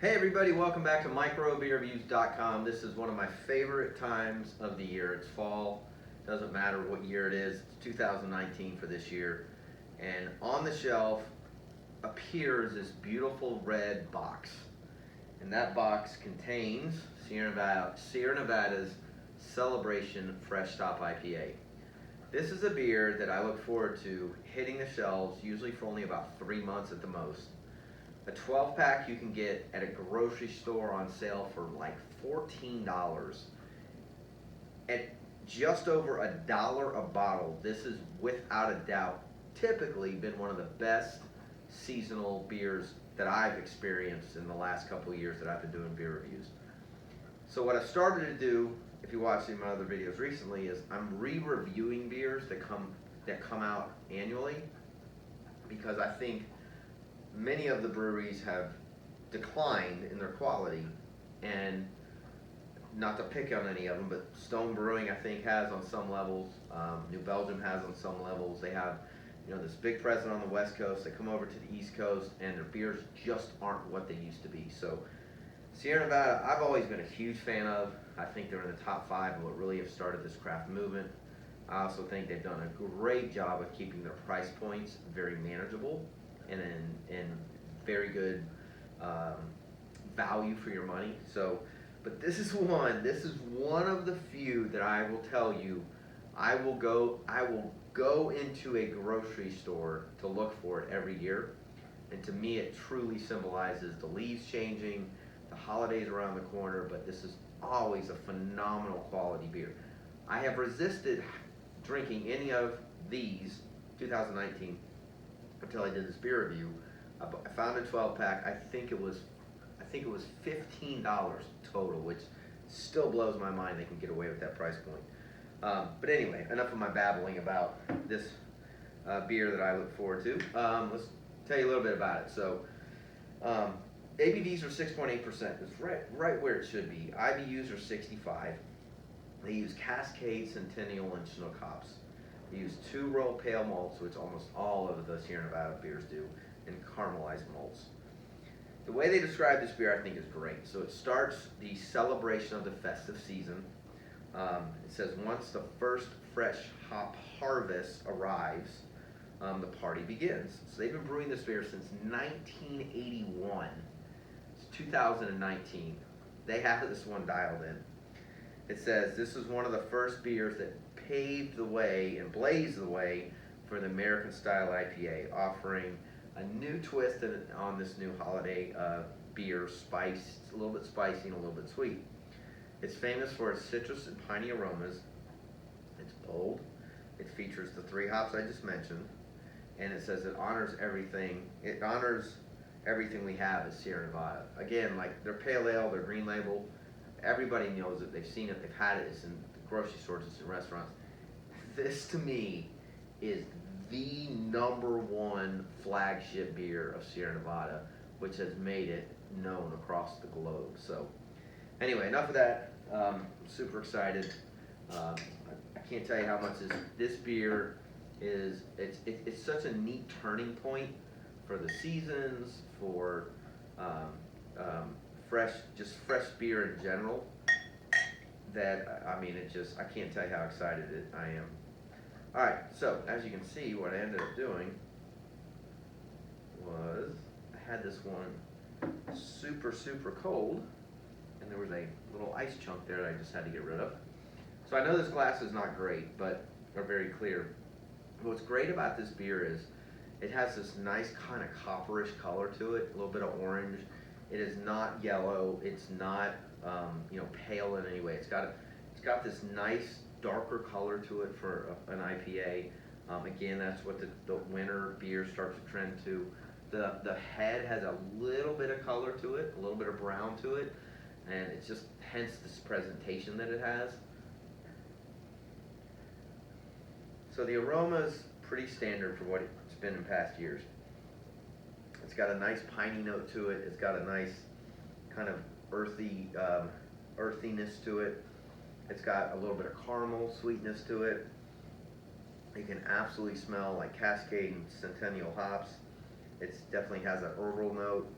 Hey everybody, welcome back to microbeerreviews.com. This is one of my favorite times of the year. It's fall, doesn't matter what year it is. It's 2019 for this year. And on the shelf appears this beautiful red box. And that box contains Sierra Nevada's Celebration Fresh Stop IPA. This is a beer that I look forward to hitting the shelves, usually for only about 3 months at the most. A 12 pack you can get at a grocery store on sale for like $14. At just over $1 a bottle, this is without a doubt typically been one of the best seasonal beers that I've experienced in the last couple of years that I've been doing beer reviews. So what I've started to do, if you watch any of my other videos recently, is I'm re-reviewing beers that come out annually, because I think many of the breweries have declined in their quality, and not to pick on any of them, but Stone Brewing I think has on some levels, New Belgium has on some levels. They have, this big presence on the West Coast. They come over to the East Coast, and their beers just aren't what they used to be. So Sierra Nevada, I've always been a huge fan of. I think they're in the top 5 of what really have started this craft movement. I also think they've done a great job of keeping their price points very manageable and very good value for your money. So, but this is one of the few that I will tell you, I will go into a grocery store to look for it every year. And to me, it truly symbolizes the leaves changing, the holidays around the corner, but this is always a phenomenal quality beer. I have resisted drinking any of these 2019 until I did this beer review. I found a 12 pack. I think it was $15 total, which still blows my mind they can get away with that price point. But anyway, enough of my babbling about this beer that I look forward to. Let's tell you a little bit about it. So ABVs are 6.8%. It's right where it should be. IBUs are 65. They use Cascade, Centennial, and Chinook hops. They use 2-row pale malts, which almost all of the Sierra Nevada beers do, and caramelized malts. The way they describe this beer, I think, is great. So it starts the celebration of the festive season. It says once the first fresh hop harvest arrives, the party begins. So they've been brewing this beer since 1981. It's 2019. They have this one dialed in. It says this is one of the first beers that paved the way and blazed the way for the American-style IPA, offering a new twist on this new holiday beer, spiced, a little bit spicy and a little bit sweet. It's famous for its citrus and piney aromas. It's bold. It features the 3 hops I just mentioned, and it says it honors everything. It honors everything we have at Sierra Nevada. Again, like their pale ale, their green label. Everybody knows it. They've seen it. They've had it. It's in the grocery stores. It's in restaurants. This, to me, is the #1 flagship beer of Sierra Nevada, which has made it known across the globe. So, anyway, enough of that. I'm super excited. I can't tell you how much this beer is. It's such a neat turning point for the seasons, for fresh beer in general, that I can't tell you how excited I am. Alright, so as you can see, what I ended up doing was I had this one super cold, and there was a little ice chunk there that I just had to get rid of. So I know this glass is not great, or very clear. But what's great about this beer is it has this nice kind of copperish color to it, a little bit of orange. It is not yellow. It's not pale in any way. It's got this nice darker color to it for an IPA. Again, that's what the winter beer starts to trend to. The head has a little bit of color to it, a little bit of brown to it, and it's just hence this presentation that it has. So the aroma's pretty standard for what it's been in past years. It's got a nice piney note to it. It's got a nice kind of earthiness to it. It's got a little bit of caramel sweetness to it. You can absolutely smell like Cascade and Centennial hops. It definitely has an herbal note.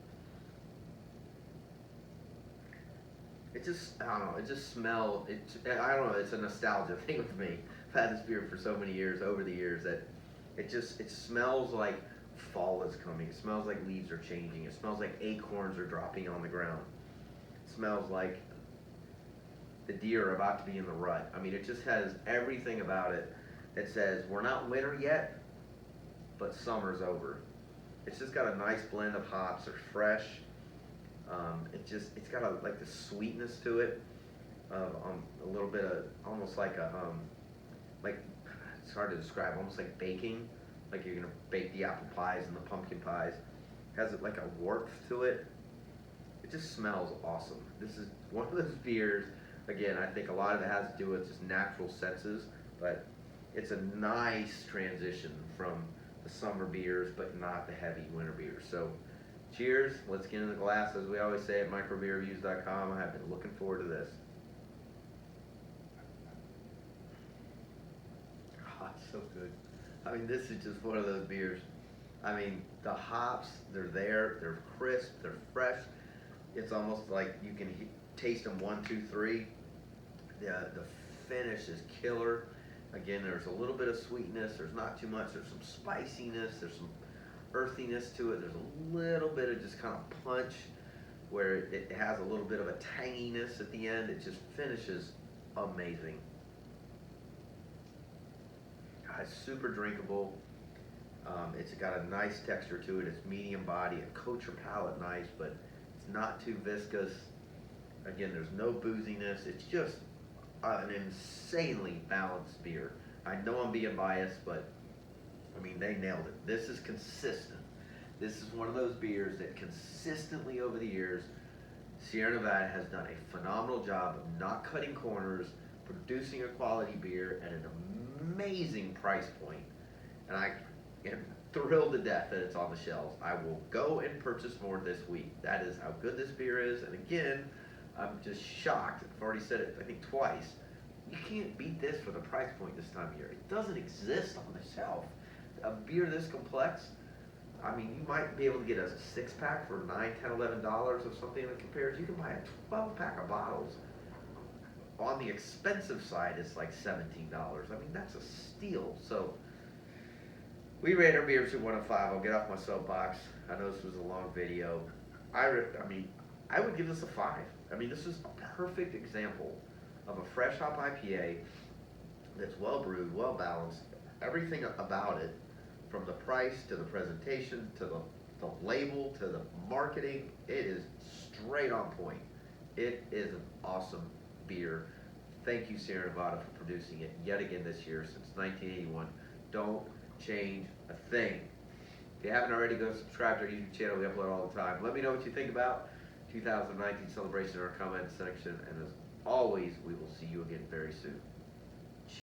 It just, I don't know, it just smells, I don't know, it's a nostalgia thing with me. I've had this beer for so many years, over the years, that it smells like fall is coming. It smells like leaves are changing. It smells like acorns are dropping on the ground. It smells like the deer are about to be in the rut. I mean, it just has everything about it that says we're not winter yet, but summer's over. It's just got a nice blend of hops. They're fresh. It's got like the sweetness to it of a little bit of almost like like it's hard to describe, almost like baking, like you're gonna bake the apple pies and the pumpkin pies. It has like a warmth to it. It just smells awesome. This is one of those beers. Again, I think a lot of it has to do with just natural senses, but it's a nice transition from the summer beers, but not the heavy winter beers. So, cheers. Let's get in the glass, as we always say at microbeerreviews.com. I have been looking forward to this. Oh, it's so good. I mean, this is just one of those beers. I mean, the hops, they're there, they're crisp, they're fresh. It's almost like you can taste them one, two, three. The finish is killer. Again, there's a little bit of sweetness. There's not too much. There's some spiciness. There's some earthiness to it. There's a little bit of just kind of punch where it has a little bit of a tanginess at the end. It just finishes amazing. It's super drinkable. It's got a nice texture to it. It's medium body. It coats your palate nice, but it's not too viscous. Again, there's no booziness. It's just an insanely balanced beer. I know I'm being biased, but I mean, they nailed it. This is consistent. This is one of those beers that consistently over the years, Sierra Nevada has done a phenomenal job of not cutting corners, producing a quality beer at an amazing price point. And I am thrilled to death that it's on the shelves. I will go and purchase more this week. That is how good this beer is. And again, I'm just shocked. I've already said it, I think, twice. You can't beat this for the price point this time of year. It doesn't exist on the shelf. A beer this complex, I mean, you might be able to get a 6-pack for $9, $10, $11 of something that compares. You can buy a 12-pack of bottles. On the expensive side, it's like $17. I mean, that's a steal. So, we rate our beers at 1 to 5. I'll get off my soapbox. I know this was a long video. I mean, I would give this a 5. I mean, this is a perfect example of a fresh hop IPA that's well brewed, well balanced. Everything about it, from the price to the presentation to the label to the marketing, it is straight on point. It is an awesome beer. Thank you, Sierra Nevada, for producing it yet again this year since 1981. Don't change a thing. If you haven't already, go subscribe to our YouTube channel. We upload all the time. Let me know what you think about 2019 celebration in our comment section. And as always, we will see you again very soon.